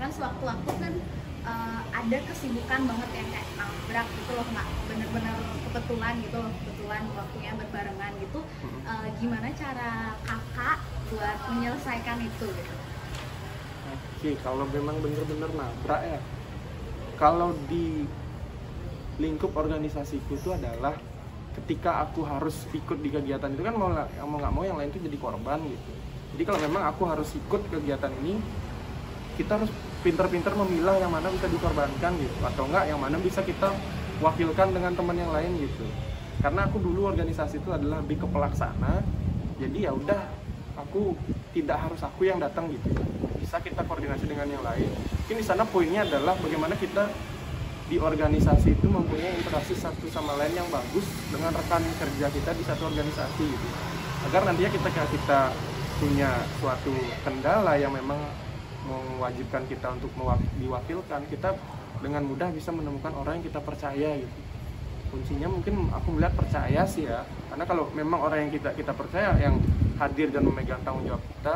kan sewaktu-waktu kan ada kesibukan banget yang kayak nabrak gitu loh, nggak bener-bener kebetulan gitu loh, kebetulan waktunya berbarengan gitu. Gimana cara kakak buat menyelesaikan itu gitu? Oke, kalau memang bener-bener nabrak ya, kalau di lingkup organisasiku itu adalah ketika aku harus ikut di kegiatan itu kan mau nggak mau yang lain itu jadi korban gitu. Jadi kalau memang aku harus ikut kegiatan ini, kita harus pinter-pinter memilah yang mana bisa dikorbankan gitu, atau enggak yang mana bisa kita wakilkan dengan teman yang lain gitu. Karena aku dulu organisasi itu adalah lebih ke pelaksana, jadi ya udah aku tidak harus aku yang datang gitu, bisa kita koordinasi dengan yang lain. Mungkin di sana poinnya adalah bagaimana kita di organisasi itu mempunyai interaksi satu sama lain yang bagus dengan rekan kerja kita di satu organisasi gitu, agar nantinya kita punya suatu kendala yang memang mewajibkan kita untuk diwakilkan, kita dengan mudah bisa menemukan orang yang kita percaya gitu. Kuncinya mungkin aku melihat percaya sih ya, karena kalau memang orang yang kita percaya yang hadir dan memegang tanggung jawab kita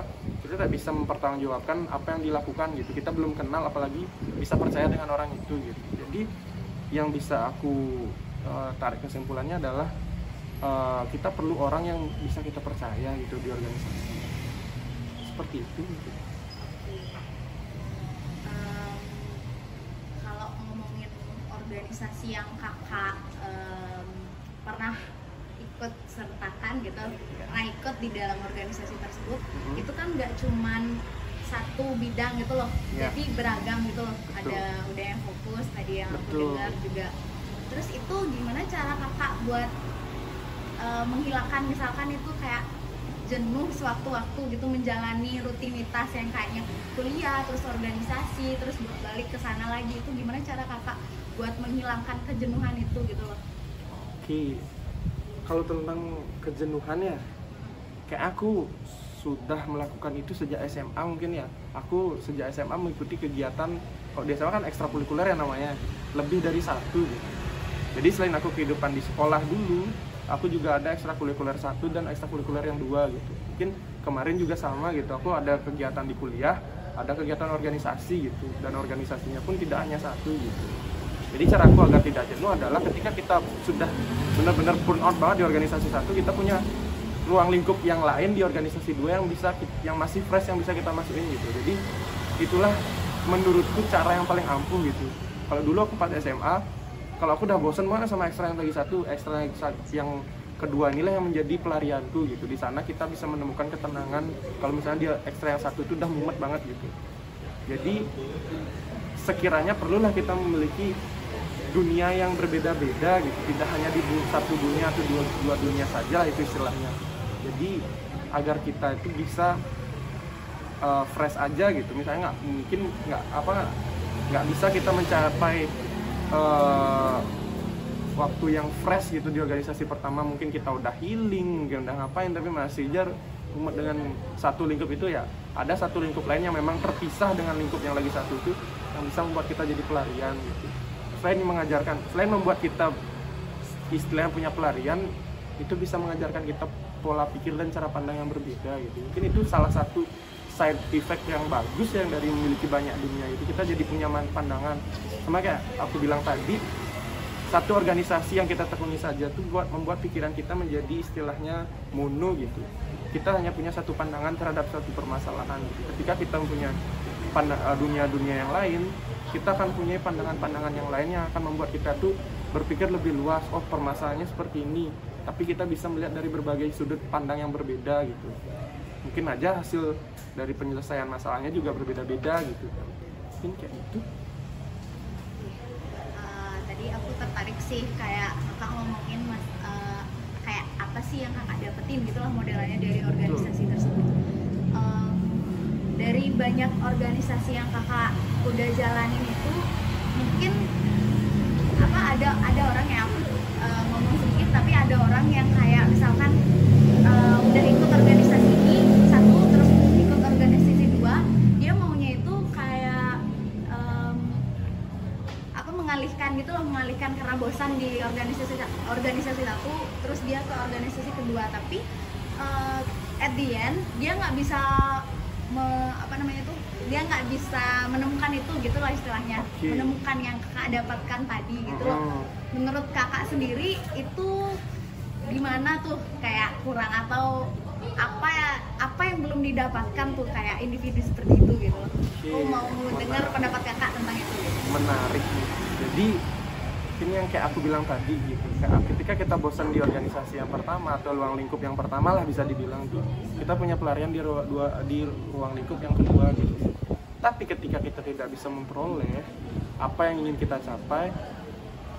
tidak bisa mempertanggungjawabkan apa yang dilakukan gitu. Kita belum kenal apalagi bisa percaya dengan orang itu gitu. Jadi yang bisa aku tarik kesimpulannya adalah kita perlu orang yang bisa kita percaya gitu di organisasi. Seperti itu gitu. Kalau ngomongin organisasi yang kakak pernah ikut sertakan gitu, pernah ikut di dalam organisasi tersebut, itu kan nggak cuman satu bidang gitu loh, jadi beragam gitu loh. Betul. Ada udah yang fokus, tadi yang aku Betul. dengar juga. Terus itu gimana cara kakak buat menghilangkan misalkan itu kayak jenuh sewaktu-waktu gitu menjalani rutinitas yang kayaknya kuliah, terus organisasi, terus balik ke sana lagi, itu gimana cara kakak buat menghilangkan kejenuhan itu gitu loh? Oke, kalau tentang kejenuhan ya, kayak aku sudah melakukan itu sejak SMA mungkin ya. Aku sejak SMA mengikuti kegiatan, kalau di SMA kan ekstrakurikuler ya namanya, lebih dari satu gitu. Jadi selain aku kehidupan di sekolah dulu, aku juga ada ekstrakurikuler 1 dan ekstrakurikuler yang 2 gitu. Mungkin kemarin juga sama gitu, aku ada kegiatan di kuliah, ada kegiatan organisasi gitu, dan organisasinya pun tidak hanya satu gitu. Jadi cara aku agar tidak jenuh adalah ketika kita sudah benar-benar burn out banget di organisasi satu, kita punya ruang lingkup yang lain di organisasi 2 yang masih fresh, yang bisa kita masukin gitu. Jadi itulah menurutku cara yang paling ampuh gitu. Kalau dulu aku pas SMA, kalau aku udah bosen banget sama ekstra yang lagi satu, ekstra yang kedua inilah yang menjadi pelarianku gitu. Di sana kita bisa menemukan ketenangan. Kalau misalnya dia ekstra yang satu itu udah mumet banget gitu. Jadi sekiranya perlulah kita memiliki dunia yang berbeda-beda gitu, tidak hanya di satu dunia atau dua dunia saja itu istilahnya. Jadi agar kita itu bisa fresh aja gitu. Misalnya nggak bisa kita mencapai waktu yang fresh gitu di organisasi pertama, mungkin kita udah healing, mungkin udah ngapain, tapi masih aja umat dengan satu lingkup itu ya. Ada satu lingkup lain yang memang terpisah dengan lingkup yang lagi satu itu, yang bisa membuat kita jadi pelarian gitu. Selain membuat kita istilahnya punya pelarian, itu bisa mengajarkan kita pola pikir dan cara pandang yang berbeda gitu. Mungkin itu salah satu side effect yang bagus yang dari memiliki banyak dunia itu, kita jadi punya pandangan. Sama kayak aku bilang tadi, satu organisasi yang kita tekuni saja tuh membuat pikiran kita menjadi istilahnya mono gitu. Kita hanya punya satu pandangan terhadap satu permasalahan gitu. Ketika kita mempunyai dunia-dunia yang lain, kita akan punya pandangan-pandangan yang lain yang akan membuat kita tuh berpikir lebih luas. Oh, permasalahannya seperti ini, tapi kita bisa melihat dari berbagai sudut pandang yang berbeda gitu. Mungkin aja hasil dari penyelesaian masalahnya juga berbeda-beda gitu. Mungkin kayak gitu. Tadi aku tertarik sih kayak kakak ngomongin kayak apa sih yang kakak dapetin gitu lah modelannya dari organisasi tersebut. Dari banyak organisasi yang kakak udah jalanin itu, mungkin ada orang yang aku ngomong sedikit, tapi ada orang yang kayak misalkan udah ikut organisasi ini satu, terus ikut organisasi 2, dia maunya itu kayak mengalihkan karena bosan di organisasi satu, terus dia ke organisasi kedua, tapi at the end dia nggak bisa apa namanya tuh, dia nggak bisa menemukan itu gitu loh istilahnya. Menemukan yang kakak dapatkan tadi gitu loh. Menurut kakak sendiri itu gimana tuh, kayak kurang atau apa yang belum didapatkan tuh kayak individu seperti itu gitu loh. Aku mau dengar pendapat kakak tentang itu gitu. Menarik nih. Jadi ini yang kayak aku bilang tadi gitu, ketika kita bosan di organisasi yang pertama atau ruang lingkup yang pertama lah bisa dibilang tuh, kita punya pelarian di ruang lingkup yang kedua gitu. Tapi ketika kita tidak bisa memperoleh apa yang ingin kita capai,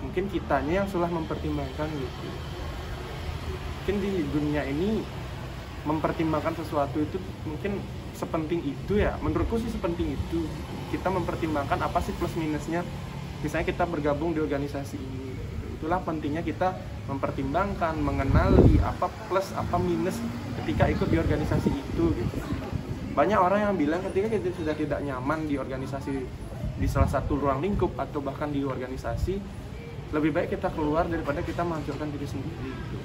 mungkin kitanya yang salah mempertimbangkan gitu. Mungkin di dunia ini mempertimbangkan sesuatu itu mungkin sepenting itu ya, menurutku sih sepenting itu kita mempertimbangkan apa sih plus minusnya. Misalnya kita bergabung di organisasi ini, itulah pentingnya kita mempertimbangkan, mengenali apa plus apa minus ketika ikut di organisasi itu gitu. Banyak orang yang bilang ketika kita sudah tidak nyaman di organisasi, di salah satu ruang lingkup atau bahkan di organisasi, lebih baik kita keluar daripada kita menghancurkan diri sendiri gitu.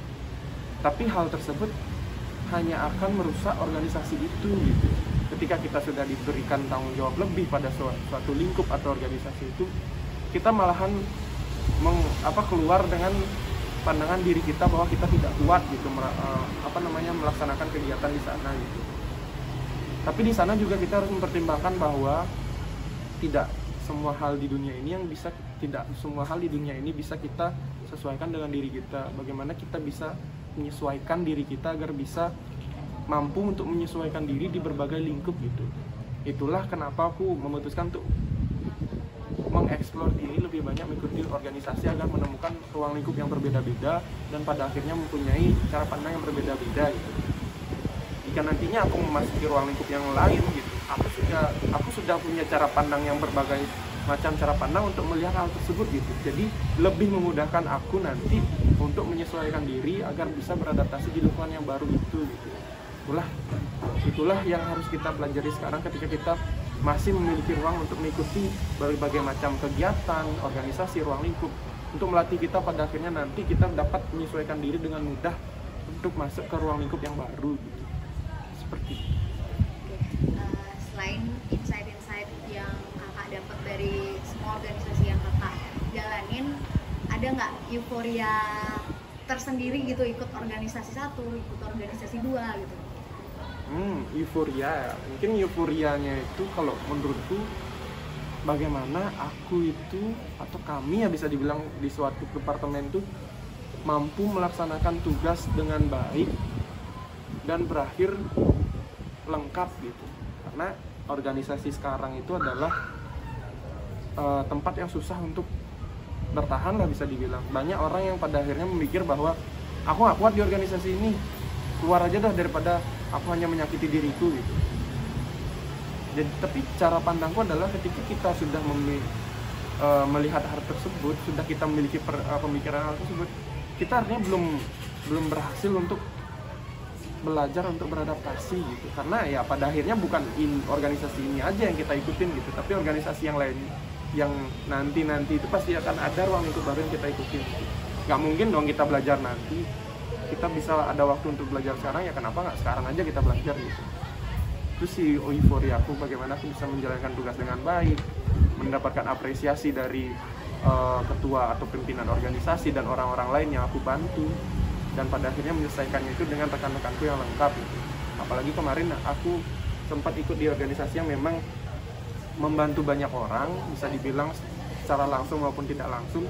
Tapi hal tersebut hanya akan merusak organisasi itu gitu. Ketika kita sudah diberikan tanggung jawab lebih pada suatu lingkup atau organisasi itu, kita malahan keluar dengan pandangan diri kita bahwa kita tidak kuat gitu, melaksanakan kegiatan di sana gitu. Tapi di sana juga kita harus mempertimbangkan bahwa tidak semua hal di dunia ini bisa kita sesuaikan dengan diri kita. Bagaimana kita bisa menyesuaikan diri kita agar bisa mampu untuk menyesuaikan diri di berbagai lingkup gitu. Itulah kenapa aku memutuskan untuk mengeksplor diri lebih banyak, mengikuti organisasi agar menemukan ruang lingkup yang berbeda-beda dan pada akhirnya mempunyai cara pandang yang berbeda-beda gitu. Jika nantinya aku memasuki ruang lingkup yang lain gitu, aku sudah punya cara pandang yang berbagai macam cara pandang untuk melihat hal tersebut gitu. Jadi lebih memudahkan aku nanti untuk menyesuaikan diri agar bisa beradaptasi di lingkungan yang baru itu gitu. Itulah yang harus kita pelajari sekarang ketika kita masih memiliki ruang untuk mengikuti berbagai macam kegiatan, organisasi, ruang lingkup, untuk melatih kita pada akhirnya nanti kita dapat menyesuaikan diri dengan mudah untuk masuk ke ruang lingkup yang baru gitu. Seperti itu. Selain insight-insight yang kakak dapat dari semua organisasi yang kakak jalanin, ada nggak euforia tersendiri gitu ikut organisasi 1, ikut organisasi 2 gitu? Euforia, mungkin euforianya itu kalau menurutku bagaimana aku itu atau kami ya bisa dibilang di suatu departemen itu mampu melaksanakan tugas dengan baik dan berakhir lengkap gitu. Karena organisasi sekarang itu adalah tempat yang susah untuk bertahan lah bisa dibilang. Banyak orang yang pada akhirnya memikir bahwa aku gak kuat di organisasi ini, keluar aja dah daripada aku hanya menyakiti diriku gitu. Jadi, tapi cara pandangku adalah ketika kita sudah melihat hal tersebut, sudah kita memiliki pemikiran hal tersebut, kita artinya belum berhasil untuk belajar untuk beradaptasi gitu. Karena ya pada akhirnya bukan organisasi ini aja yang kita ikutin gitu, tapi organisasi yang lain yang nanti itu pasti akan ada ruang lingkup baru yang kita ikutin gitu. Gak mungkin dong kita belajar nanti, kita bisa ada waktu untuk belajar sekarang, ya kenapa nggak sekarang aja kita belajar gitu. Itu sih euforia aku, bagaimana aku bisa menjalankan tugas dengan baik, mendapatkan apresiasi dari ketua atau pimpinan organisasi dan orang-orang lain yang aku bantu, dan pada akhirnya menyelesaikannya itu dengan rekan-rekanku yang lengkap gitu. Apalagi kemarin aku sempat ikut di organisasi yang memang membantu banyak orang, bisa dibilang secara langsung maupun tidak langsung.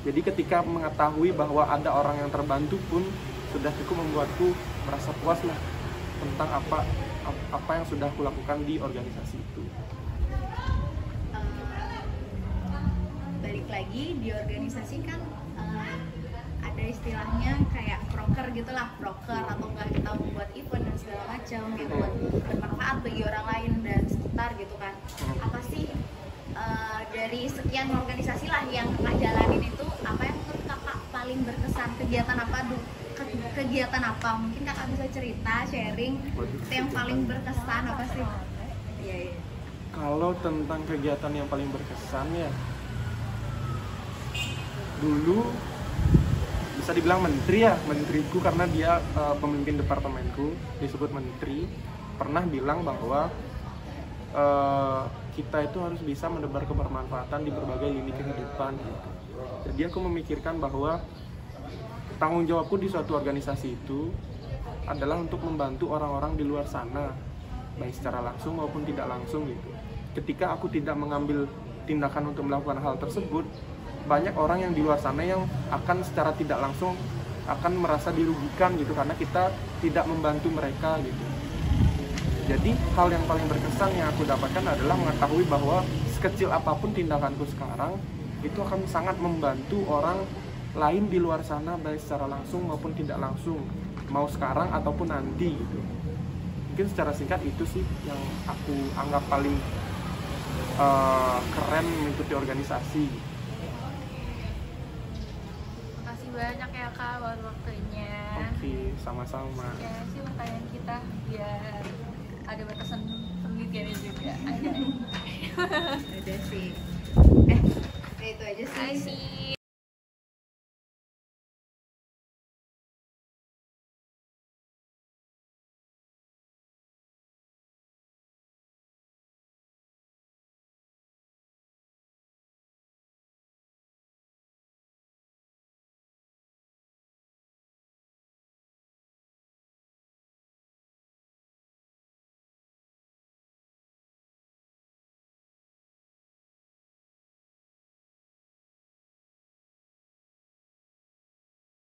Jadi ketika mengetahui bahwa ada orang yang terbantu pun sudah cukup membuatku merasa puas lah tentang apa yang sudah aku lakukan di organisasi itu. Balik lagi di organisasi kan ada istilahnya kayak broker gitulah, broker atau enggak kita membuat event dan segala macam gitu kan, bermanfaat bagi orang lain dan sekitar gitu kan. Apa sih dari sekian organisasi lah yang kakak jalanin itu, apa yang menurut kakak paling berkesan, kegiatan apa mungkin kakak bisa cerita, sharing yang paling berkesan apa sih? Iya. Kalau tentang kegiatan yang paling berkesan ya, dulu bisa dibilang menteriku karena dia pemimpin departemenku, disebut menteri, pernah bilang bahwa kita itu harus bisa menebar kebermanfaatan di berbagai lini kehidupan gitu. Jadi aku memikirkan bahwa tanggung jawabku di suatu organisasi itu adalah untuk membantu orang-orang di luar sana, baik secara langsung maupun tidak langsung gitu. Ketika aku tidak mengambil tindakan untuk melakukan hal tersebut, banyak orang yang di luar sana yang akan secara tidak langsung akan merasa dirugikan gitu, karena kita tidak membantu mereka gitu. Jadi hal yang paling berkesan yang aku dapatkan adalah mengetahui bahwa sekecil apapun tindakanku sekarang itu akan sangat membantu orang lain di luar sana, baik secara langsung maupun tidak langsung, mau sekarang ataupun nanti gitu. Mungkin secara singkat itu sih yang aku anggap paling keren mengikuti organisasi. Makasih banyak ya Kak buat waktunya. Oke, sama-sama. Ya sih pertanyaan kita biar ada batasan penelitiannya juga. Ada sih. Itu aja sih. I see.